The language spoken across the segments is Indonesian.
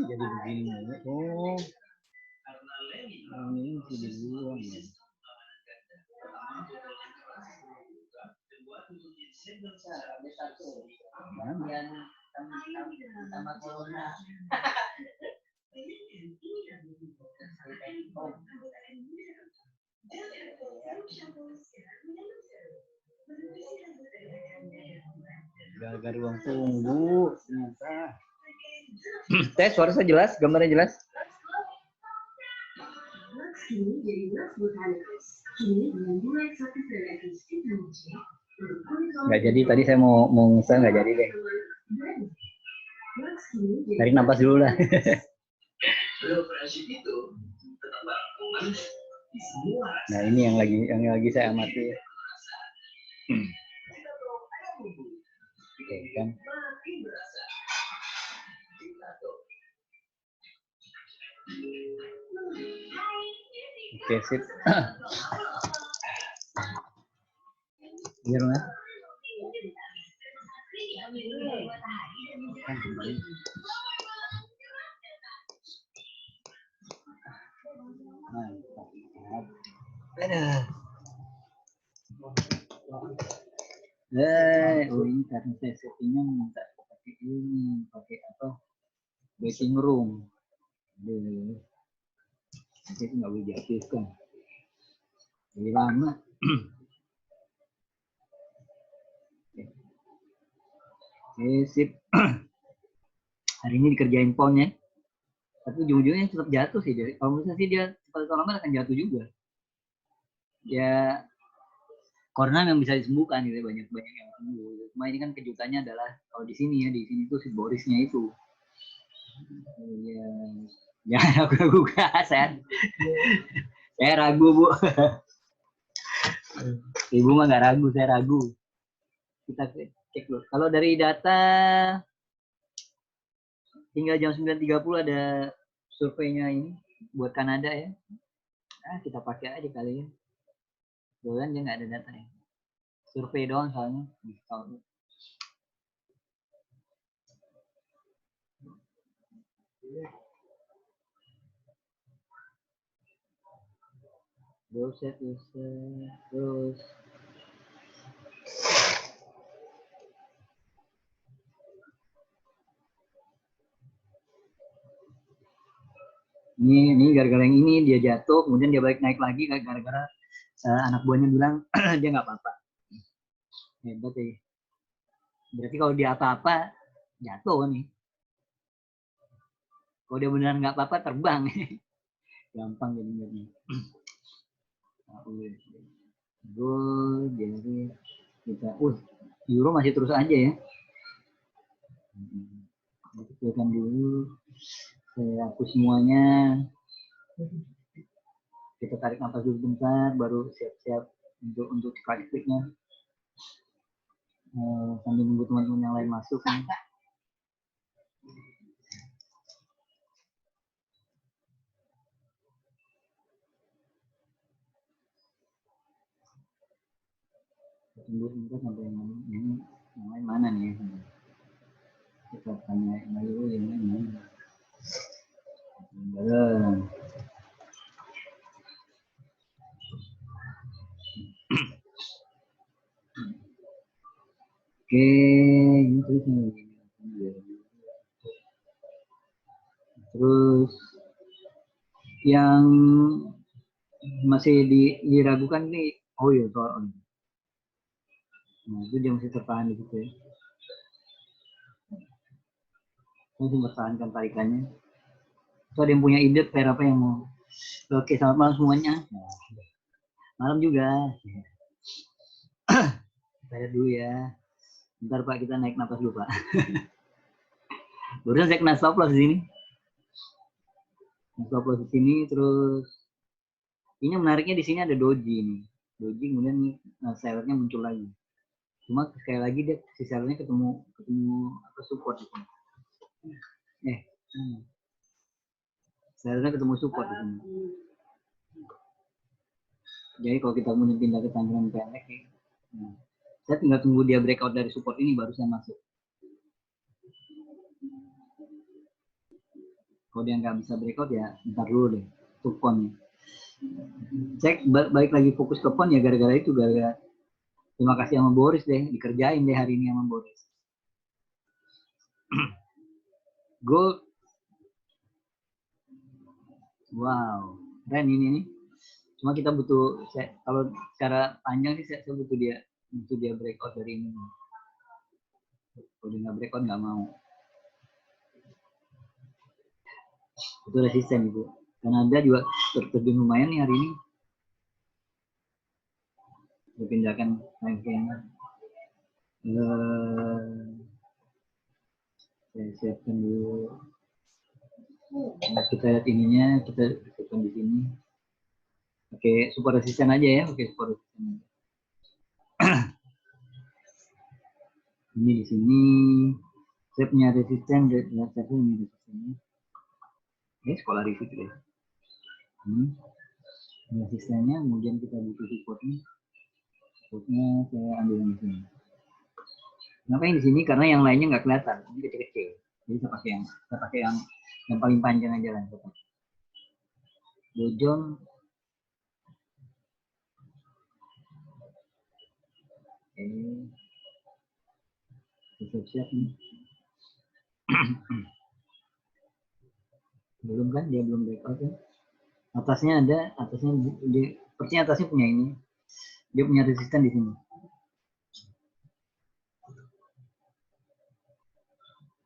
Jadi begini. Oh. Ini sudah dibuang ya. Sama corona. Gara-gara ruang tunggu ternyata. Tes suara saya jelas, gambarnya jelas. Nggak jadi, tadi saya mau ngisah nggak jadi deh. Tarik nafas dulu lah. Nah ini yang lagi saya amati. Oke kan. Oke sip. Biar mas. Ini karena saya settingnya minta pakai ini, pakai apa? Waiting room. Jadi nggak boleh diaktifkan. Jadi lama. Oke, sip. Hari ini dikerjain ponnya. Tapi ujung-ujungnya tetap jatuh sih. Kalau misalnya sih dia cepat atau lambat akan jatuh juga. Ya, corona yang bisa disembuhkan gitu, banyak yang sembuh. Cuma ini kan kejutannya adalah kalau di sini tuh si Borisnya itu. Ya ragu saya ragu Bu. Ibu mah nggak ragu, saya ragu. Kita cek dulu. Kalau dari data hingga jam 9.30 ada surveinya ini buat Kanada ya. Kita pakai aja kali ya. Kebetulan dia nggak ada datanya. Survei doang soalnya. Terus ini gara-gara yang ini dia jatuh, kemudian dia balik naik lagi gara-gara anak buahnya bilang dia nggak apa-apa. Hebat ya. Berarti kalau dia apa-apa jatuh nih. Kalau dia beneran nggak apa-apa terbang. Gampang jadinya. Jadi kita, euro masih terus aja ya. Kita dulu, saya hapus semuanya. Kita tarik nafas dulu bentar, baru siap-siap untuk klik-kliknya. Sambil nunggu teman-teman yang lain masuk. Tunggu sebentar sampai yang lain mana nih? Kita tanya dulu yang lain mana? Oke, ini terus yang masih diragukan nih, soal nah itu dia masih tertahan di situ ya. Masih mempertahankan tarikannya. So ada yang punya ide pair apa yang mau? Oke, selamat malam semuanya. Malam juga. Saya dulu ya. Bentar Pak, kita naik nafas dulu Pak. Barusan saya kena stop loss di sini. Stop loss di sini, terus ini menariknya di sini ada doji nih. Doji kemudian sellernya muncul lagi. Cuma sekali lagi dia si sellernya ketemu apa support itu. Sellernya ketemu support di sini. Jadi kalau kita mau pindah ke tanggalan pendek, Saya tinggal tunggu dia breakout dari support ini baru saya masuk. Kalau dia nggak bisa breakout ya ntar dulu deh untuk pon. Cek balik lagi fokus ke pon ya gara-gara itu, gara-gara terima kasih sama Boris deh, dikerjain deh hari ini sama Boris. Gold, wow, keren ini nih. Cuma kita butuh, kalau secara panjang sih saya butuh dia breakout dari ini. Kalau dia nggak breakout nggak mau. Itu resisten itu. Karena ada juga terjun lumayan nih hari ini. Dipindahkan naik ke yang saya siapkan dulu. Nah, kita lihat ininya, kita siapkan di sini. Oke, support resisten aja ya. Oke, support resisten. Ini di sini saya punya resisten, saya punya resisten. Ini sekolah review deh. Ini resistennya, kemudian kita butuh supportnya. Supportnya saya ambil di sini. Kenapa yang di sini? Karena yang lainnya nggak kelihatan, ini kecil-kecil. Jadi saya pakai yang paling panjang aja lah. Dojon. Oke. Siap-siap nih. Belum kan? Dia belum breakout ya. Atasnya ada, sepertinya atasnya punya ini. Dia punya resisten di sini.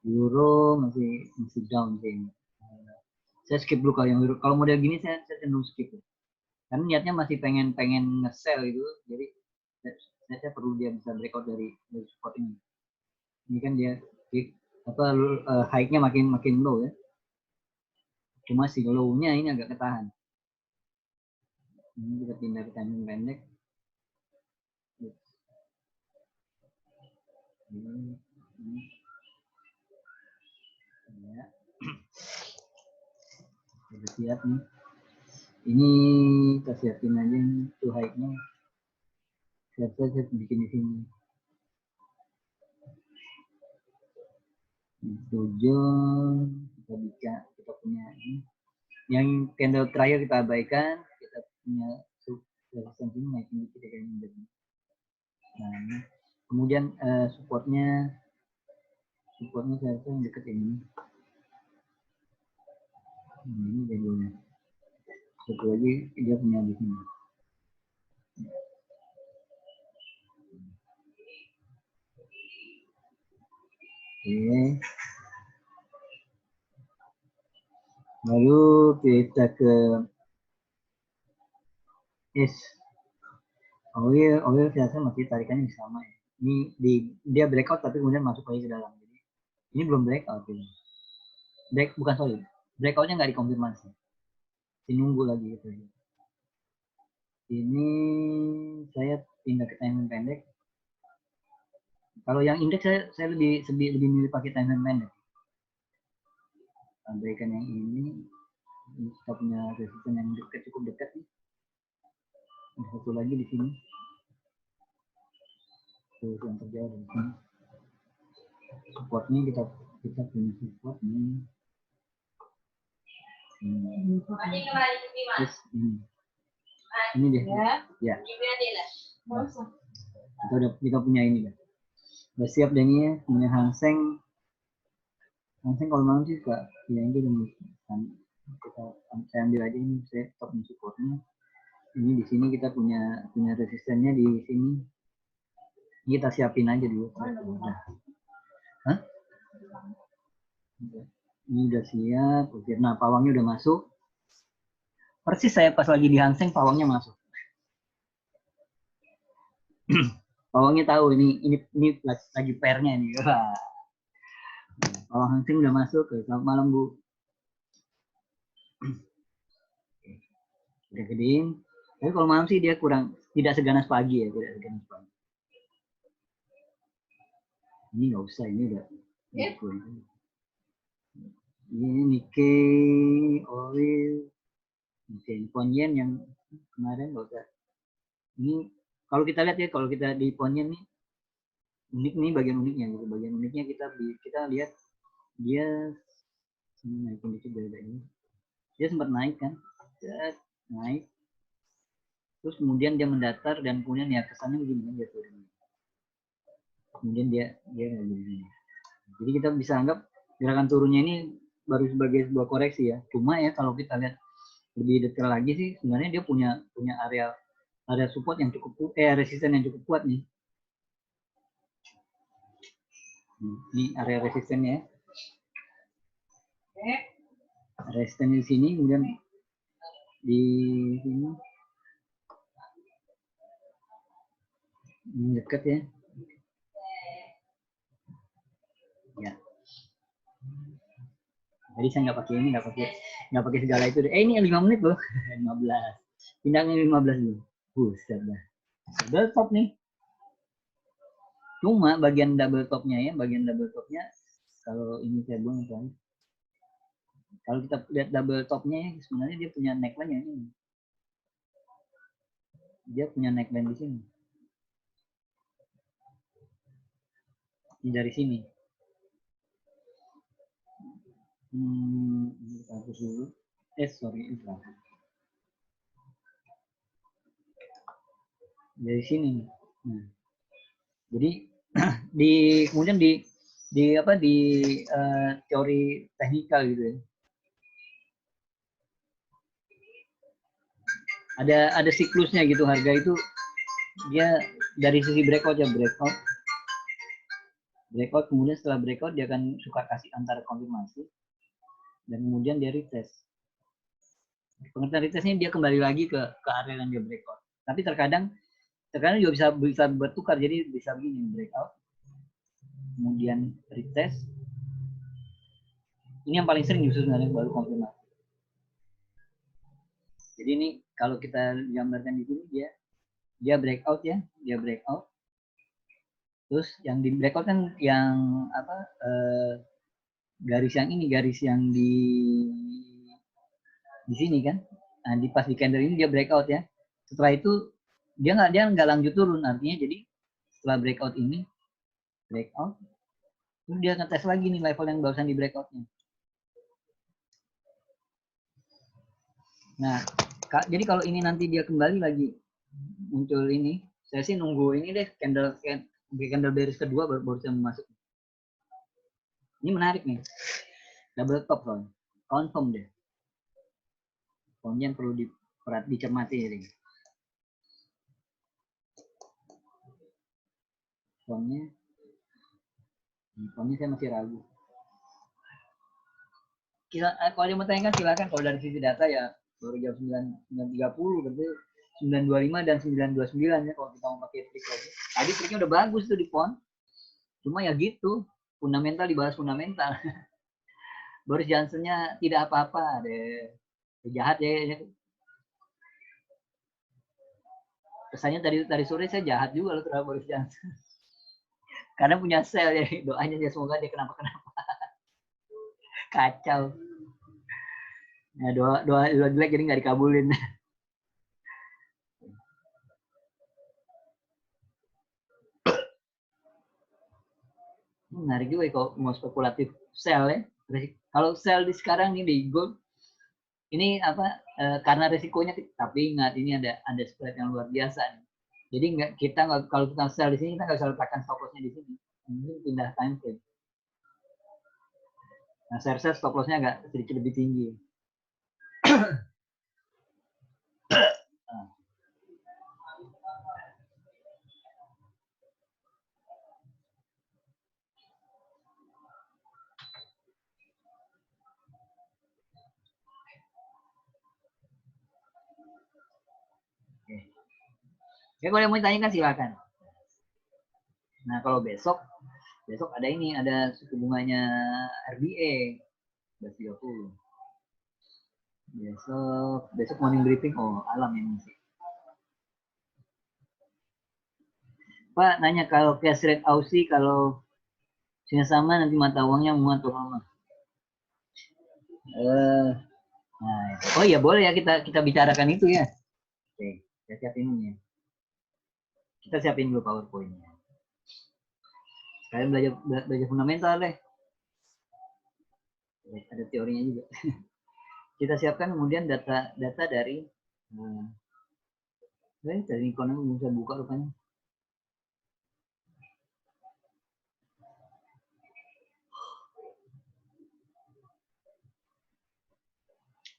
Euro masih down sih. Saya skip dulu kalau yang euro. Kalau model gini saya cenderung skip. Karena niatnya masih pengen nge-sell gitu. Jadi saya perlu dia bisa breakout dari support ini. Ini kan dia high-nya makin low ya. Cuma si low-nya ini agak ketahan. Ini kita pindah ke timing pendek. Ini. Ya. Sudah siap nih. Ini kita siapin aja itu high-nya. Saya bikin di sini. Tujuan kita punya ini. Yang candle terakhir kita abaikan, kita punya resistance ini naikin dikit ya ini. Nah, kemudian supportnya saya rasa yang deket ini. Ini jadinya. Satu lagi dia punya di sini. Oke. Lalu kita ke S. Oil saya rasa masih tarikannya sama ya. Ini dia breakout tapi kemudian masuk lagi ke dalam. Jadi ini belum breakout ini. Bukan solid. Breakoutnya nggak dikonfirmasi. Nunggu lagi gitu. Ini saya pindah ke time pendek. Kalau yang indeks saya lebih milih pakai time pendek. Abaikan yang ini kita punya resisten yang cukup dekat nih. Ada satu lagi di sini. Tuh yang terjauh di sini. Supportnya kita punya support nih. Terus ini dia. Ya. Kita punya ini kan. Udah siap deh nih, punya Hang Seng kalau malam sih suka ya ini udah saya ambil aja ini, saya stop supportnya. Ini di sini kita punya resistennya di sini. Ini kita siapin aja dulu. Hah? Ini udah siap. Oke, nah pawangnya udah masuk. Persis saya pas lagi di Hang Seng pawangnya masuk. Pawangnya tahu ini lagi pairnya nih. Pawang Hang Seng udah masuk. Selamat malam Bu. Udah gedein. Tapi kalau malam sih dia tidak seganas pagi ya, tidak seganas pagi. Ini nggak usah, ini udah. Ini Nikkei, oil, Nikkei Ponyen yang kemarin nggak usah. Ini kalau kita lihat ya, kalau kita di Ponyen nih, unik nih bagian uniknya gitu. Bagian uniknya kita lihat dia naikin dikit dari ini. Dia sempat naik kan, naik, terus kemudian dia mendatar dan kemudian ya kesannya begini dia turun. Kemudian dia begini. Jadi kita bisa anggap gerakan turunnya ini baru sebagai sebuah koreksi ya. Cuma ya kalau kita lihat lebih detail lagi sih sebenarnya dia punya area support yang cukup resisten yang cukup kuat nih. Ini area resistennya. Resisten di sini, kemudian di sini ini dekat ya. Ya. Jadi saya nggak pakai segala itu. Ini 5 menit loh. 15. Pindahnya 15 dulu. Buset dah. Double top nih. Cuma bagian double topnya kalau ini saya buang itu. Kalau kita lihat double topnya ya, sebenarnya dia punya neckline yang ini. Dia punya neckline di sini. Ini dari sini. Ini kita hapus dulu. Sorry, itu dari sini. Nah, jadi kemudian di teori teknikal gitu ya. Ada siklusnya gitu, harga itu dia dari sisi breakout breakout, kemudian setelah breakout dia akan suka kasih antara konfirmasi dan kemudian dia retest. Pengertian retestnya dia kembali lagi ke area yang dia breakout. Tapi terkadang juga bisa bertukar, jadi bisa begini, breakout kemudian retest. Ini yang paling sering justru sebenarnya baru konfirmasi. Jadi ini kalau kita gambarkan di sini dia breakout ya, dia breakout. Terus yang di breakout kan yang garis yang di sini kan. Nah, pas di candle ini dia breakout ya. Setelah itu dia nggak lanjut turun, artinya jadi setelah breakout ini terus dia ngetes lagi nih level yang barusan di breakoutnya. Nah, jadi kalau ini nanti dia kembali lagi muncul ini, saya sih nunggu ini deh candle bearish kedua baru saya masuk. Ini menarik nih, double top soalnya, confirm deh. Poinnya yang perlu dicermati ini. Poinnya saya masih ragu. Kalau dia mau tanyakan silakan. Kalau dari sisi data ya baru jam 9.30 berarti 9.25 dan 9.29 ya kalau kita mau pakai trik lagi. Tadi triknya udah bagus tuh di pon. Cuma ya gitu, fundamental dibahas fundamental. Boris Johnson-nya tidak apa-apa deh. Jahat ya. Kesannya tadi sore saya jahat juga loh terhadap Boris Johnson. Karena punya sel ya, doanya ya semoga dia kenapa-kenapa. Kacau. Ya, doa jelek jadi nggak dikabulin. Menarik juga ya kalau mau spekulatif sell ya. Kalau sell di sekarang nih di gold ini karena resikonya, tapi ingat ini ada spread yang luar biasa nih. Jadi kalau kita sell di sini kita nggak bisa letakkan stop lossnya di sini. Mungkin pindah time frame. Nah, saya rasa stop lossnya agak sedikit lebih tinggi. Ya kalau yang mau ditanyakan silakan. Nah kalau besok ada suku bunganya RBA 30. Besok morning briefing alam yang sih. Pak nanya kalau cash rate Aussie kalau sini sama nanti mata uangnya muat atau lama. Oh iya boleh ya kita bicarakan itu ya. Oke, saya siapin ini. Kita siapin dulu PowerPoint-nya. Kalian belajar fundamental deh. Ada teorinya juga. Kita siapkan kemudian data dari dari ekonomi bisa buka rupanya.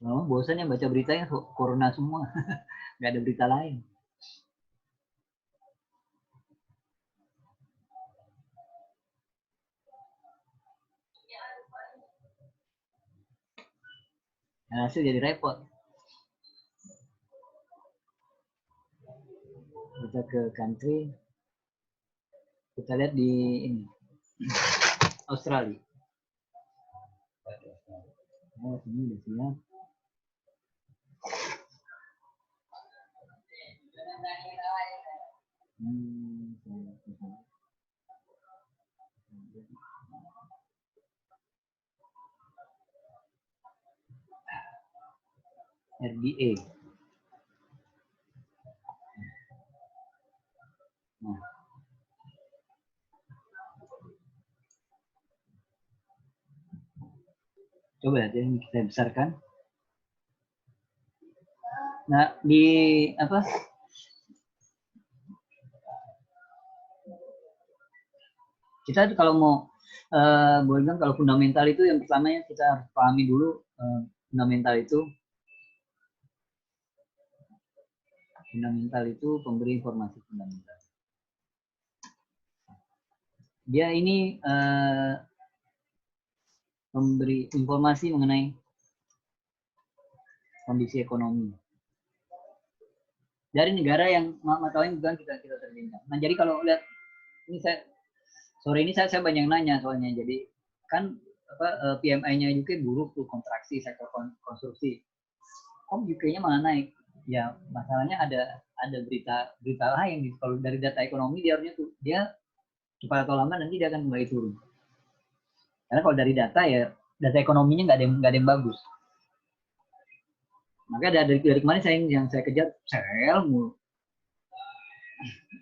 Lama bosan ya baca beritanya corona semua. Nggak ada berita lain. Nah, hasil jadi repot. Kita ke country, kita lihat di ini Australia. Oh, ini udah siap. RBA. Nah. Coba ya kita besarkan. Nah, di apa? Kita kalau mau boleh bilang kalau fundamental itu yang pertama yang kita harus pahami dulu fundamental itu pemberi informasi fundamental. Dia ini memberi informasi mengenai kondisi ekonomi dari negara yang mengetahui bukan kita terbincang. Nah, jadi kalau lihat ini sore ini saya banyak nanya soalnya. Jadi kan PMI-nya UK buruk tuh, kontraksi sektor konstruksi. Kok UK-nya malah naik? Ya masalahnya ada berita lain. Kalau dari data ekonomi dia harusnya tuh dia cepat atau lambat nanti dia akan kembali turun. Karena kalau dari data ekonominya nggak ada yang bagus. Maka dari kemarin yang saya kejar sell mulu.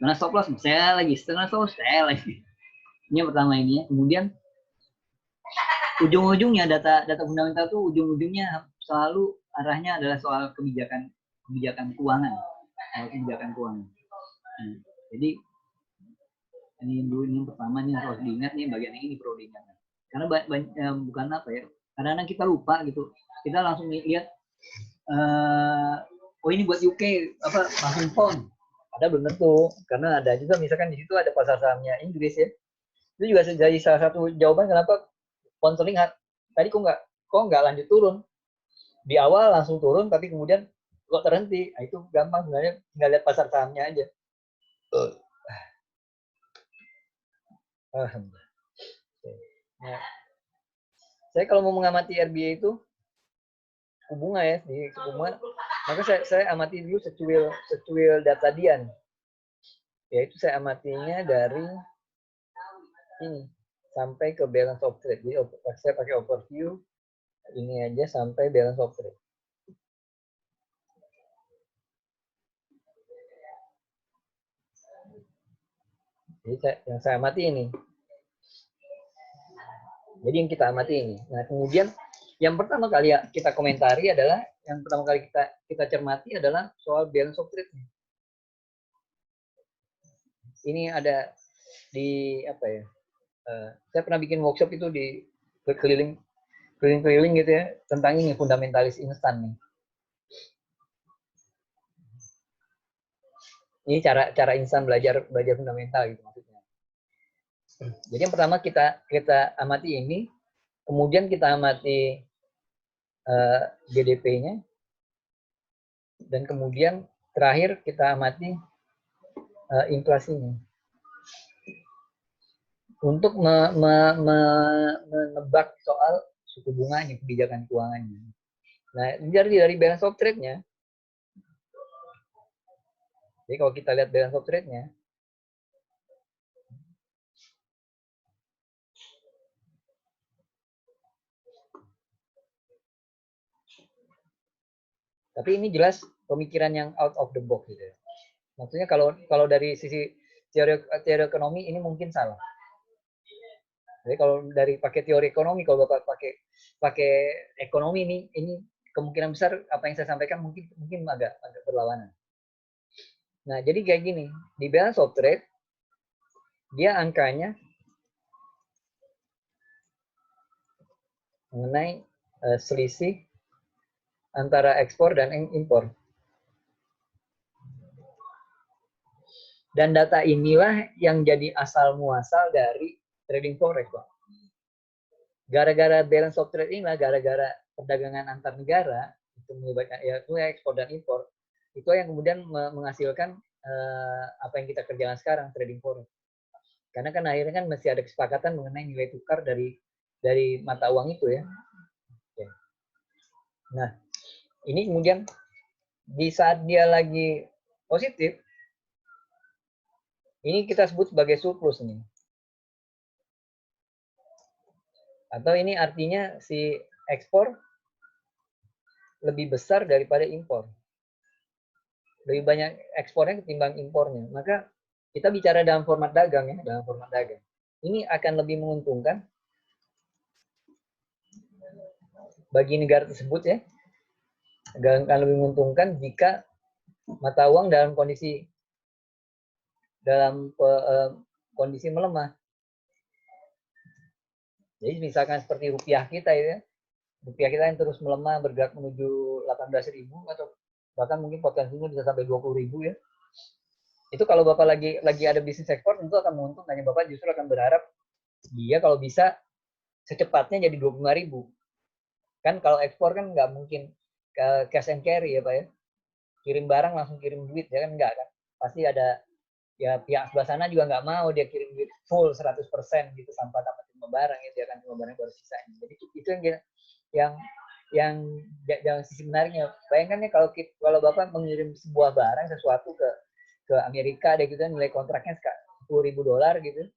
Karena stop loss sell lagi, setengah stop loss sell lagi. Ini yang pertama ini ya. Kemudian ujung-ujungnya data fundamental tuh ujung-ujungnya selalu arahnya adalah soal kebijakan keuangan. Nah, jadi ini dulu ini yang pertama nih harus diingat nih, bagian ini perlu diingat. Karena bukan apa ya, kadang-kadang kita lupa gitu. Kita langsung lihat oh ini buat UK langsung pound. Ada bener tuh, karena ada juga misalkan di situ ada pasar sahamnya Inggris ya. Itu juga jadi salah satu jawaban kenapa pound sterling tadi kok nggak lanjut turun. Di awal langsung turun, tapi kemudian kok terhenti. Nah, itu gampang sebenarnya, tinggal lihat pasar sahamnya aja. Nah, saya kalau mau mengamati RBA itu suku bunga ya, di suku bunga, maka saya amati dulu secuil data Dian. Yaitu saya amatinya dari ini sampai ke balance of trade. Jadi saya pakai overview ini aja sampai balance of trade. Jadi yang saya amati ini. Jadi yang kita amati ini. Nah, kemudian yang pertama kali kita komentari adalah, yang pertama kali kita cermati adalah soal balance of trade. Ini ada di apa ya? Saya pernah bikin workshop itu di keliling gitu ya, tentang ini fundamentalis instan nih. Ini cara instan belajar fundamental gitu maksudnya. Jadi yang pertama kita amati ini, kemudian kita amati GDP-nya, dan kemudian terakhir kita amati inflasinya. Untuk menebak soal suku bunganya, kebijakan keuangannya. Nah, dari balance of trade-nya. Jadi kalau kita lihat balance of trade-nya, tapi ini jelas pemikiran yang out of the box gitu ya. Maksudnya kalau dari sisi teori ekonomi ini mungkin salah. Jadi kalau dari pakai teori ekonomi, kalau Bapak pakai ekonomi ini kemungkinan besar apa yang saya sampaikan mungkin agak berlawanan. Nah, jadi kayak gini, di balance of trade dia angkanya mengenai selisih antara ekspor dan impor. Dan data inilah yang jadi asal muasal dari trading forex, Pak. Gara-gara balance of trade inilah, gara-gara perdagangan antar negara itu melibatkan yaitu ekspor dan impor, itu yang kemudian menghasilkan apa yang kita kerjakan sekarang, trading forex. Karena kan akhirnya kan masih ada kesepakatan mengenai nilai tukar dari mata uang itu ya. Oke. Nah, ini kemudian di saat dia lagi positif, ini kita sebut sebagai surplus nih. Atau ini artinya si ekspor lebih besar daripada impor. Lebih banyak ekspornya ketimbang impornya. Maka kita bicara dalam format dagang ya, dalam format dagang. Ini akan lebih menguntungkan bagi negara tersebut ya. Akan lebih menguntungkan jika mata uang dalam kondisi melemah. Jadi misalkan seperti rupiah kita ya, rupiah kita yang terus melemah bergerak menuju 18.000 atau bahkan mungkin potensinya bisa sampai 20.000 ya. Itu kalau Bapak lagi ada bisnis ekspor tentu akan menguntungkan. Bapak justru akan berharap dia kalau bisa secepatnya jadi 25.000. Kan kalau ekspor kan nggak mungkin cash and carry ya Pak ya. Kirim barang langsung kirim duit ya kan, enggak kan. Pasti ada ya pihak sebelah sana juga nggak mau dia kirim duit full 100% gitu tanpa dapat terima barang ya, dia akan terima barang baru sisanya. Jadi itu yang sisi menariknya. Bayangkan ya kalau Bapak mengirim sebuah barang sesuatu ke Amerika deh gitu, nilai kontraknya $10.000 gitu.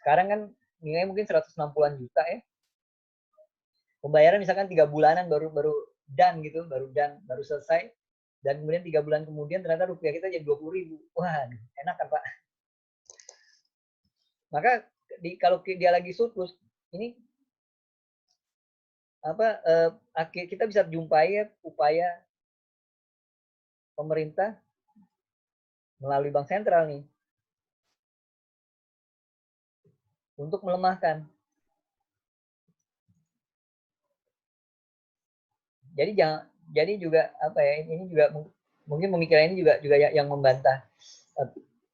Sekarang kan nilai mungkin 160-an juta ya. Pembayaran misalkan 3 bulanan baru done gitu, baru selesai. Dan kemudian 3 bulan kemudian ternyata rupiah kita jadi 20.000. Wah, enak kan Pak? Maka kalau dia lagi surplus, ini kita bisa jumpai upaya pemerintah melalui bank sentral nih untuk melemahkan. Jadi juga apa ya, ini juga mungkin pemikiran ini juga yang membantah.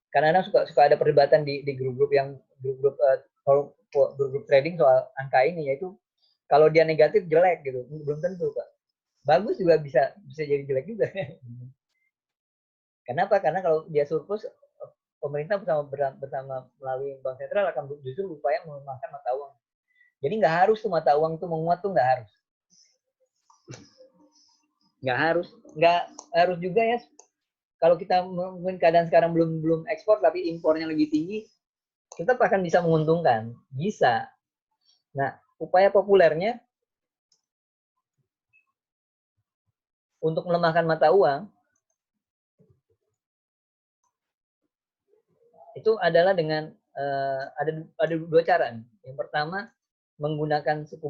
Karena suka ada perdebatan di grup-grup yang grup trading soal angka ini, yaitu kalau dia negatif jelek gitu, belum tentu Pak. Bagus juga bisa jadi jelek juga. Kenapa? Karena kalau dia surplus, pemerintah bersama melalui bank sentral akan justru berupaya melemahkan mata uang. Jadi nggak harus tuh mata uang tuh menguat tuh, nggak harus juga ya. Kalau kita mungkin keadaan sekarang belum ekspor tapi impornya lebih tinggi, kita akan bisa menguntungkan, bisa. Nah, upaya populernya untuk melemahkan mata uang itu adalah dengan ada dua cara. Yang pertama menggunakan suku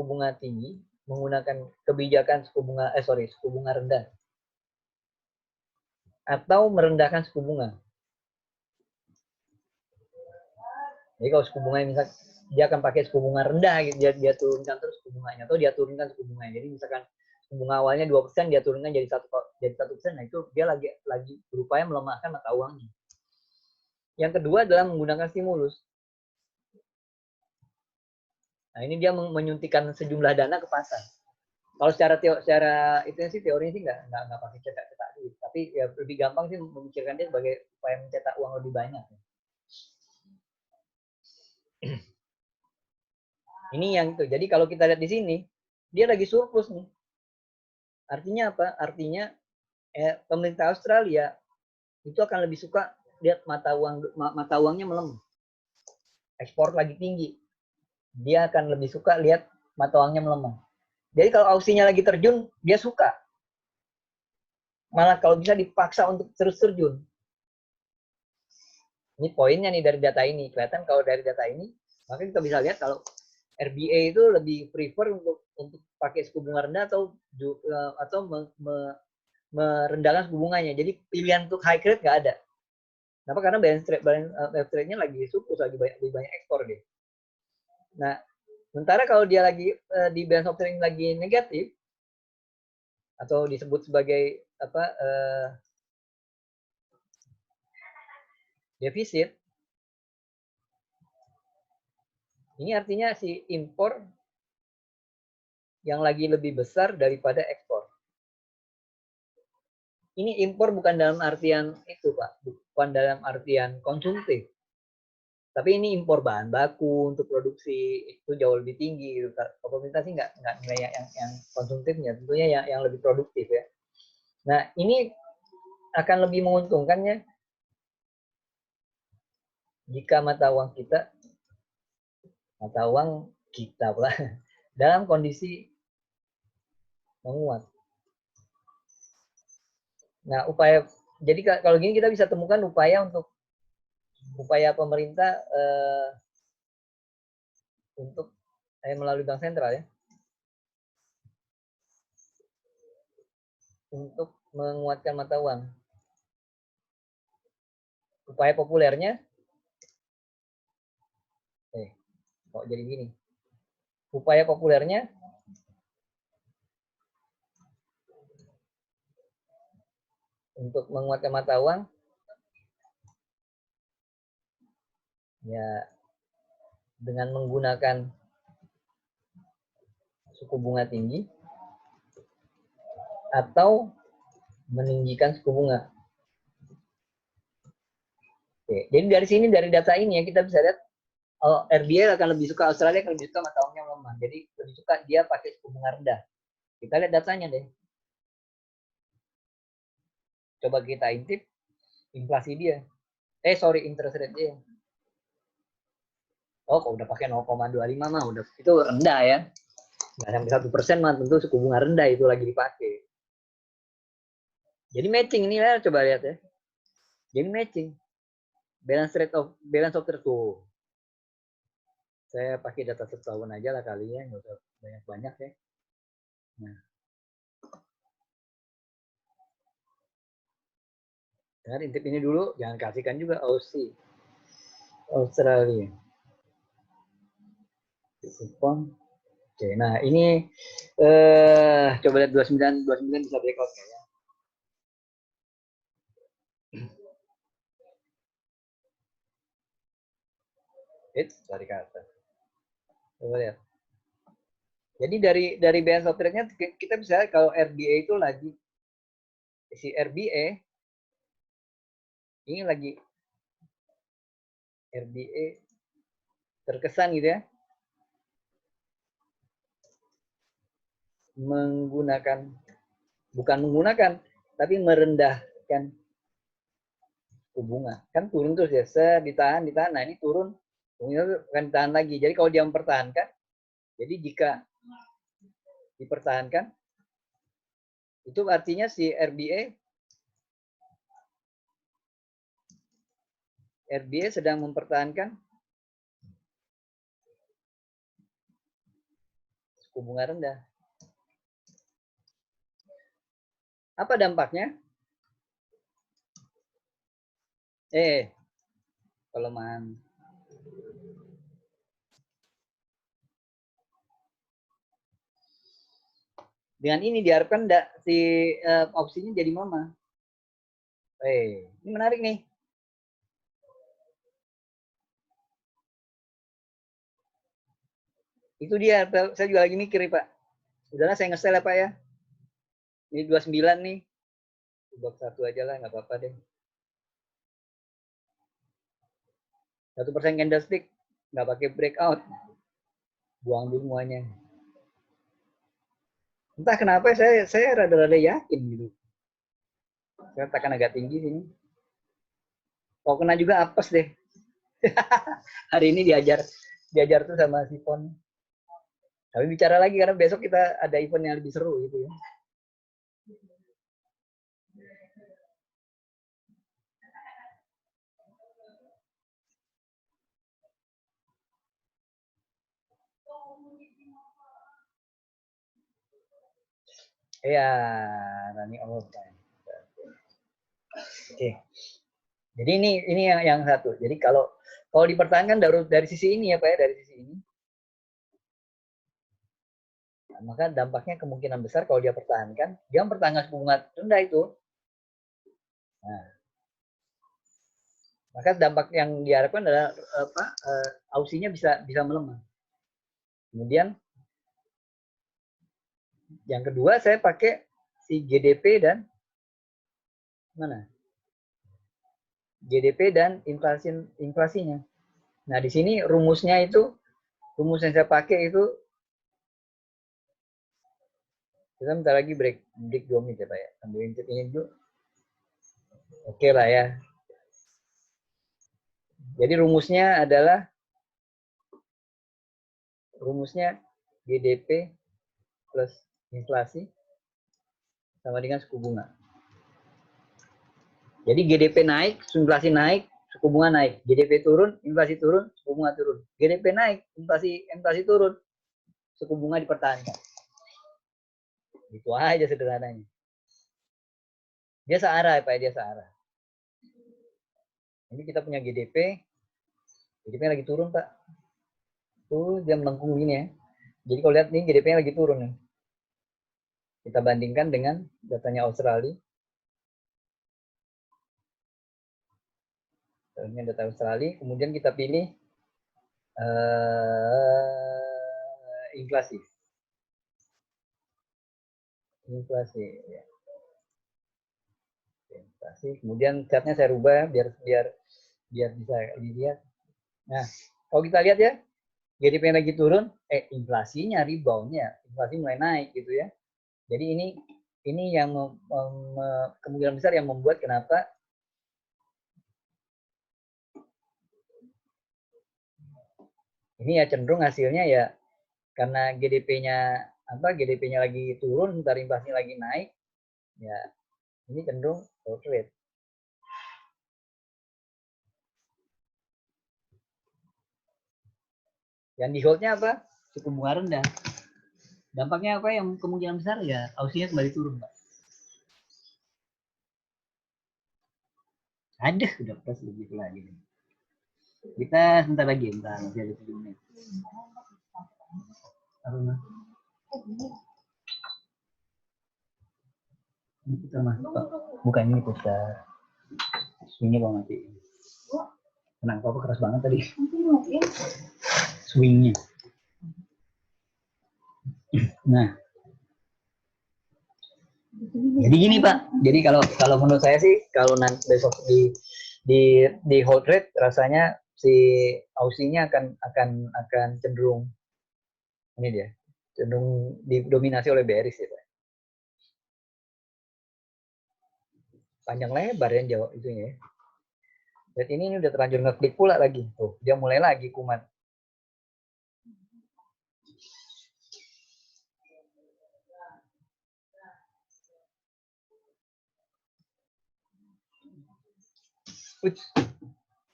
bunga tinggi, menggunakan kebijakan suku bunga rendah, atau merendahkan suku bunga. Jadi kalau suku bunga misal dia akan pakai suku bunga rendah gitu, dia turunkan terus suku bunganya, atau dia turunkan suku bunganya. Jadi misalkan suku bunga awalnya 2%, dia turunkan jadi 1%. Nah, itu dia lagi berupaya melemahkan mata uangnya. Yang kedua adalah menggunakan stimulus. Nah, ini dia menyuntikkan sejumlah dana ke pasar. Kalau secara itu sih teorinya sih nggak pakai cetak duit, tapi ya lebih gampang sih memikirkan dia sebagai upaya mencetak uang lebih banyak. Ini yang itu. Jadi kalau kita lihat di sini, dia lagi surplus nih. Artinya apa? Artinya pemerintah Australia itu akan lebih suka lihat mata uangnya melemah. Ekspor lagi tinggi. Dia akan lebih suka lihat mata uangnya melemah. Jadi kalau Aussinya lagi terjun, dia suka. Malah kalau bisa dipaksa untuk terus terjun. Ini poinnya nih dari data ini. Kelihatan kalau dari data ini, maka kita bisa lihat kalau RBA itu lebih prefer untuk pakai suku bunga rendah atau merendahkan suku bunganya. Jadi pilihan untuk high rate nggak ada. Kenapa? Karena balance trade-nya lagi surplus, lebih banyak ekspor deh. Nah, sementara kalau dia lagi di balance of trade lagi negatif atau disebut sebagai defisit, ini artinya si impor yang lagi lebih besar daripada ekspor. Ini impor bukan dalam artian itu, Pak, bukan dalam artian konsumtif. Tapi ini impor bahan baku untuk produksi itu jauh lebih tinggi. Pemerintah sih nggak nilai yang konsumtifnya, tentunya yang lebih produktif ya. Nah, ini akan lebih menguntungkannya jika mata uang kita pula dalam kondisi menguat. Nah, jadi kalau gini kita bisa temukan upaya pemerintah untuk melalui bank sentral ya, untuk menguatkan mata uang. Upaya populernya, kok jadi gini? Upaya populernya untuk menguatkan mata uang, ya dengan menggunakan suku bunga tinggi atau meninggikan suku bunga. Oke, jadi dari sini, dari data ini ya kita bisa lihat RBA akan lebih suka, Australia akan lebih suka mata uangnya lemah. Jadi lebih suka dia pakai suku bunga rendah. Kita lihat datanya deh. Coba kita intip inflasi dia. Interest rate dia. Oh, kalau udah pakai 0,25 mah udah itu rendah ya. Nggak sampai 1% mah tentu suku bunga rendah itu lagi dipakai. Jadi matching ini ya, coba lihat ya. Jadi matching. Balance of trade tuh. Saya pakai data setahun aja lah kali ya, nggak usah banyak-banyak ya. Nah, dengar intip ini dulu, jangan kasihkan juga Aussie. Australia. Kupon. Oke, nah ini coba lihat 29 bisa breakout nggak ya? Cari ke atas. Coba lihat. Jadi dari balance of trade-nya kita bisa lihat kalau RBA itu lagi si RBA ini lagi RBA terkesan gitu ya, bukan menggunakan tapi merendahkan suku bunga. Kan turun terus ya, ditahan. Nah ini turun, akan ditahan lagi. Jadi kalau dia mempertahankan, jadi jika dipertahankan, itu artinya si RBA sedang mempertahankan suku bunga rendah. Apa dampaknya? Pelemahan. Dengan ini diharapkan si opsinya jadi mama. Ini menarik nih. Itu dia, saya juga lagi mikir nih Pak. Udahlah saya nge-sell ya Pak ya. Ini 29 nih. Blok 1 aja lah, nggak apa-apa deh. 1% candlestick, nggak pakai breakout. Buang dulu semuanya. Entah kenapa saya rada-rada yakin gitu. Saya tekan agak tinggi sini. Kalau kena juga apes deh. Hari ini diajar tuh sama si Pon. Tapi bicara lagi karena besok kita ada event yang lebih seru gitu ya. Ya, running overtime. Oke. Jadi ini yang satu. Jadi kalau dipertahankan dari sisi ini ya Pak ya, dari sisi ini. Nah, maka dampaknya kemungkinan besar kalau dia pertahankan, dia mempertahankan suku bunga rendah itu. Nah, maka dampak yang diharapkan adalah ausinya bisa melemah. Kemudian yang kedua saya pakai si GDP dan mana? GDP dan inflasinya. Nah, di sini rumus yang saya pakai itu, kita bentar lagi break 2 menit ya Pak ya. Ambil ini dulu. Oke lah ya. Jadi rumusnya GDP plus inflasi sama dengan suku bunga. Jadi GDP naik, inflasi naik, suku bunga naik. GDP turun, inflasi turun, suku bunga turun. GDP naik, inflasi turun, suku bunga dipertahankan. Gitu aja sederhananya. Dia searah ya Pak, dia searah. Ini kita punya GDP lagi turun Pak. Tuh dia melengkung gini ya. Jadi kalau lihat nih GDP-nya lagi turun ya. Kita bandingkan dengan datanya Australia. Ini data Australia, kemudian kita pilih inflasi. Ya. Inflasi. Kemudian chartnya saya rubah biar bisa dilihat. Nah, kalau kita lihat ya, GDP lagi turun, inflasinya reboundnya, inflasi mulai naik gitu ya. Jadi ini yang kemungkinan besar yang membuat kenapa ini ya cenderung hasilnya ya karena GDP-nya lagi turun, ntar inflasinya lagi naik, ya ini cenderung growth rate. Yang di hold-nya apa? Suku bunga rendah. Dampaknya apa yang kemungkinan besar ya ausinya kembali turun Pak. Ada udah pas begitu lagi. Kita sebentar lagi, masih ada 7 menit. Apa ini kita masuk Pak. Bukan ini kita swingnya Pak mati. Tenang Pak, keras banget tadi. Swingnya. Nah, jadi gini Pak. Jadi kalau menurut saya sih kalau nanti besok di hold rate rasanya si ausinya akan cenderung ini dia cenderung didominasi oleh bearish ya Pak. Panjang lebar yang jauh itunya ya. Dan ini udah terlanjur ngeklik pula lagi. Tuh, dia mulai lagi kumat.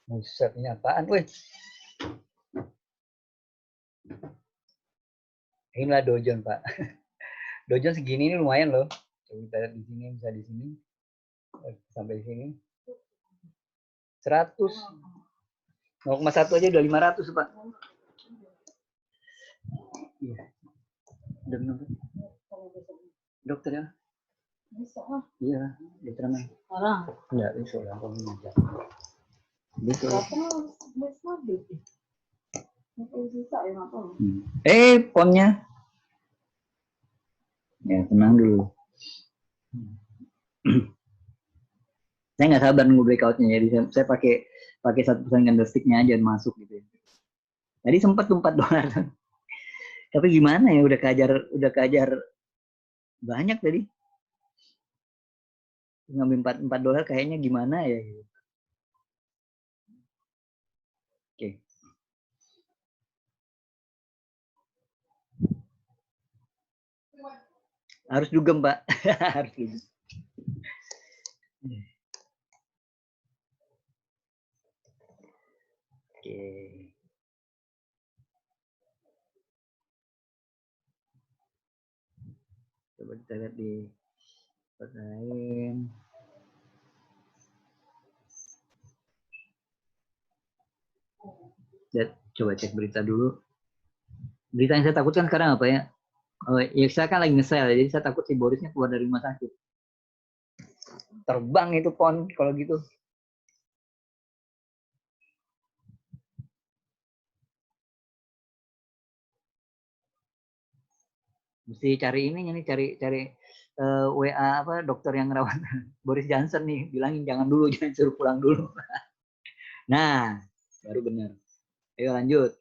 Buset, ini apaan, weh? Inilah dojon, Pak. Dojon segini ini lumayan loh. Kita lihat di sini, bisa di sini. Sampai di sini. 100. 0,1 aja udah 500, Pak. Iya. Udah minum, dokter ya? Bisa. Iya, dokter mana? Sekarang? Enggak, besok lah. Besok. Ponnya. Ya, tenang dulu. Saya nggak sabar nunggu breakoutnya, jadi saya pakai 1% candlestick-nya aja masuk gitu ya. Tadi sempat tuh $4. Tapi gimana ya, udah keajar banyak tadi. Ngambil $4 kayaknya gimana ya gitu. Oke. Harus dugem, Pak. Harus dugem. Oke. Coba kita lihat di tempat lain. Coba cek berita dulu. Berita yang saya takutkan sekarang apa ya? Ya saya kan lagi nge-sell, jadi saya takut si Borisnya keluar dari rumah sakit. Terbang itu pon kalau gitu. Mesti cari ininya nih, cari WA apa dokter yang rawat Boris Johnson nih, bilangin jangan dulu, jangan suruh pulang dulu. Nah, baru benar. Ayo lanjut.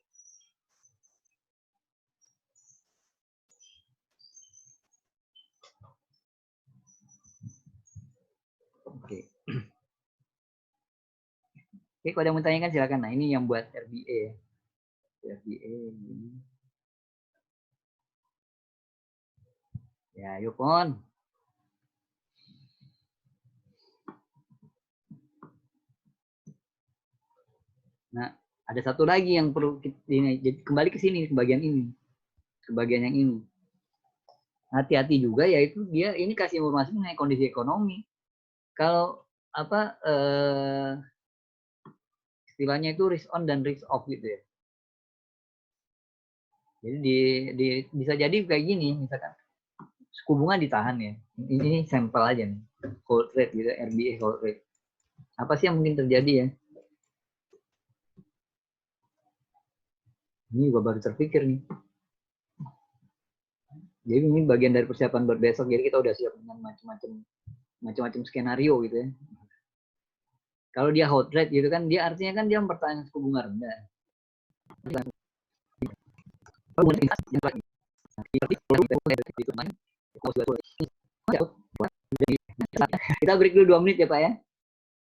Oke. Oke, kalau ada yang mau tanyakan silakan. Nah, ini yang buat RBA. RBA ini. Ya, yuk pon. Nah, ada satu lagi yang perlu ini, kembali ke sini, ke bagian ini. Ke bagian yang ini. Hati-hati juga, yaitu dia ini kasih informasi mengenai kondisi ekonomi. Kalau apa istilahnya itu risk on dan risk off gitu ya. Jadi bisa jadi kayak gini, misalkan suku bunga ditahan ya. Ini sampel aja nih, hold rate gitu, RBA hold rate. Apa sih yang mungkin terjadi ya? Ini juga baru terpikir nih. Jadi ini bagian dari persiapan buat besok. Jadi kita udah siap dengan macam-macam skenario gitu ya. Kalau dia hold rate gitu kan, dia artinya kan dia mempertahankan suku bunga rendah. Kita break dulu 2 menit ya Pak ya.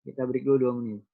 Kita break dulu 2 menit.